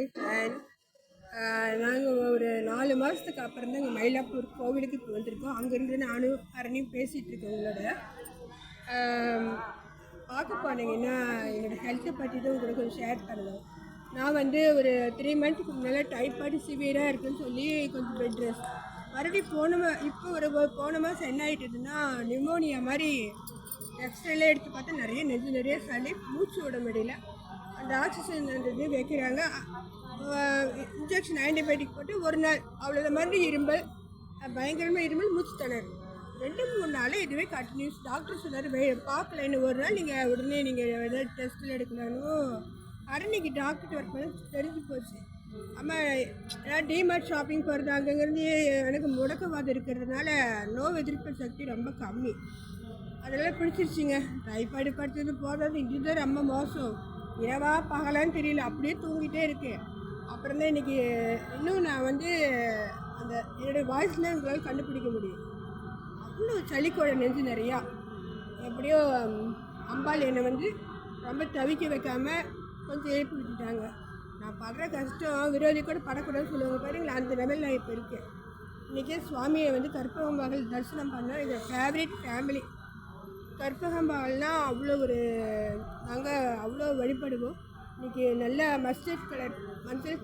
And நாங்கள் ஒரு 4 மாதத்துக்கு அப்புறம் தான் இங்கே மயிலாப்பூர் கோவிலுக்கு இப்போ வந்திருக்கோம். அங்கேருந்து நானும் அரணியும் பேசிகிட்டு இருக்கேன். உங்களோட பார்க்க போனீங்கன்னா என்னோடய ஹெல்த்தை பற்றி தான் உங்களுக்கு கொஞ்சம் ஷேர் பண்ணணும். நான் வந்து ஒரு 3 மந்த்துக்கு முன்னால் டைப்பாய்டு சிவியராக இருக்குன்னு சொல்லி கொஞ்சம் பெட் ரெஸ்ட் மறுபடியும் போன மாதம் என்ன ஆகிட்டுதுன்னா நிமோனியா மாதிரி எக்ஸ்ரேலாம் எடுத்து பார்த்தா நிறைய சளி, மூச்சு விட முடியல. அந்த ஆக்சிஜன் அந்த இது வைக்கிறாங்க, இன்ஜெக்ஷன் ஆன்டிபயோட்டிக் போட்டு ஒரு நாள் அவ்வளோதான். மறுபடியும் இரும்பல், பயங்கரமாக இரும்பல், மூச்சு திணறு 2-3 நாள் இதுவே கண்டினியூஸ். டாக்டர் சொன்னார் பார்க்கல, இன்னும் ஒரு நாள் நீங்கள் உடனே நீங்கள் ஏதாவது டெஸ்ட்டில் எடுக்கலான்னு. அரணிக்கு டாக்டர் ஒர்க் பண்ண தெரிஞ்சு போச்சு. ஆமாம், டிமார்ட் ஷாப்பிங் போகிறது அங்கேருந்து எனக்கு முடக்கவாதம் இருக்கிறதுனால நோய் எதிர்ப்பு சக்தி ரொம்ப கம்மி. அதெல்லாம் பிடிச்சிருச்சிங்க. டைப்பாய்டு படுத்தது போதாது, இதுதான் ரொம்ப மோசம். இரவா பகலான்னு தெரியல, அப்படியே தூங்கிட்டே இருக்கேன். அப்புறம் தான் இன்றைக்கி இன்னும் நான் வந்து அந்த என்னுடைய வாய்ஸ்லாம் எங்களால் கண்டுபிடிக்க முடியும். அவ்வளோ சளிக்கோட நெஞ்சு நிறையா. எப்படியோ அம்பாள் என்னை வந்து ரொம்ப தவிக்க வைக்காமல் கொஞ்சம் எழுப்பி விட்டுட்டாங்க. நான் படுற கஷ்டம் விரோதி கூட படக்கூடாதுன்னு சொல்லுவாங்க பாருங்களா, அந்த லெவலில் நான் இப்போ இருக்கேன். இன்றைக்கி சுவாமியை வந்து கற்பகம்பாள் தரிசனம் பண்ணோம். இது ஃபேவரட் ஃபேமிலி. கற்பகம்பாள்னால் நாங்கள் அவ்வளோ வழிபடுவோம். இன்றைக்கி நல்ல மஞ்சள்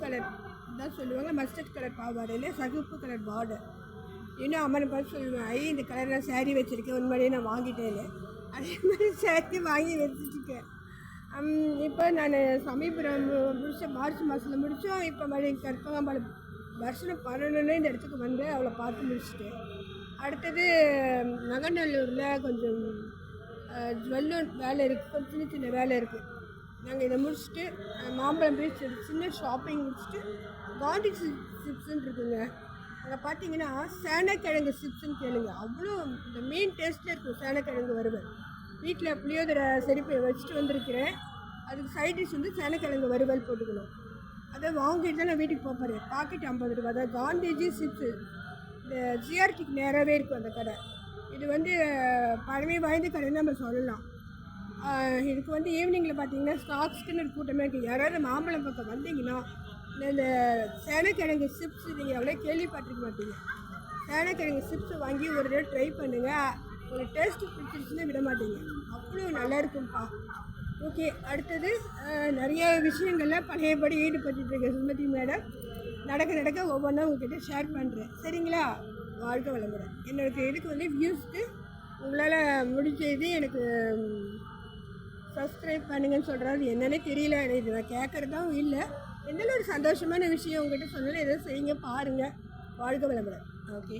கலர் தான் சொல்லுவாங்க. மஸ்டர்ட் கலர் பாவாடையில் சகுப்பு கலர் பார்டர். இன்னும் அம்மனை பார்த்து சொல்லுவேன், இந்த கலரில் சேரீ வச்சுருக்கேன், உண்மையிலேயே நான் வாங்கிட்டேன்னு. அதே மாதிரி சேரீ வாங்கி வச்சுருக்கேன். இப்போ நான் சமீபுரம் மார்ச் மாதத்தில் முடித்தோம். இப்போ மறுபடியும் கற்பகம்பாள் தரிசனம் பண்ணணுன்னு இந்த இடத்துக்கு வந்து அவளை பார்த்து முடிச்சுட்டேன். அடுத்தது நகநல்லூரில் கொஞ்சம் ஜுவல்லூர் வேலை இருக்குது, கொஞ்சம் சின்ன வேலை இருக்குது. நாங்கள் இதை முடிச்சுட்டு மாம்பழம் பீச் சின்ன ஷாப்பிங் முடிச்சுட்டு காந்தி சிப்ஸ்ன்னு இருக்குங்க. அங்கே பார்த்தீங்கன்னா சேனக்கிழங்கு சிப்ஸ்ன்னு கேளுங்க, அவ்வளோ இந்த மீன் டேஸ்ட்டில் இருக்கும். சேனக்கிழங்கு வறுவல் வீட்டில் புளியோதரை செடிப்பை வச்சுட்டு வந்திருக்கிறேன். அதுக்கு சைட் டிஷ் வந்து சேனக்கிழங்கு வறுவல் போட்டுக்கணும். அதை வாங்கிட்டு தான் நான் வீட்டுக்கு போகிறேன். பாக்கெட் 50 ரூபா தான். காந்திஜி சிப்ஸு இந்த ஜிஆர்டிக்கு நேராகவே இருக்கும் அந்த கடை. இது வந்து பழமை வாய்ந்த கடைன்னு நம்ம சொல்லலாம். இதுக்கு வந்து ஈவினிங்கில் பார்த்தீங்கன்னா ஸ்நாக்ஸ்க்குன்னு ஒரு கூட்டமே இருக்குது. யாராவது மாம்பழம் பக்கம் வந்தீங்கன்னா இந்த சேனக்கிழங்கு சிப்ஸ் நீங்கள் எவ்வளோ கேள்விப்பட்டிருக்க மாட்டீங்க. சேனக்கிழங்கு சிப்ஸை வாங்கி ஒரு தடவை ட்ரை பண்ணுங்கள். ஒரு டேஸ்ட்டு பிடிச்சிருச்சுன்னா விட மாட்டீங்க, அவ்வளோ நல்லா இருக்கும்ப்பா. ஓகே, அடுத்தது நிறைய விஷயங்களில் பழையபடி ஈடுபட்டுருக்கேன் சுமதி மேடம். நடக்க ஒவ்வொன்றா உங்கள்கிட்ட ஷேர் பண்ணுறேன், சரிங்களா? வாழ்க்கை வளமுடன். என்னோடய இதுக்கு வந்து வியூஸ்க்கு உங்களால் முடிஞ்ச இது எனக்கு சப்ஸ்கிரைப் பண்ணுங்கன்னு சொல்கிறாரு. என்னன்னே தெரியல, இது நான் கேட்குறதும் இல்லை. எந்த ஒரு சந்தோஷமான விஷயம் உங்கள்கிட்ட சொன்னாலும் எதோ செய்யுங்க, பாருங்கள். வாழ்க்கை வளமுடன். ஓகே.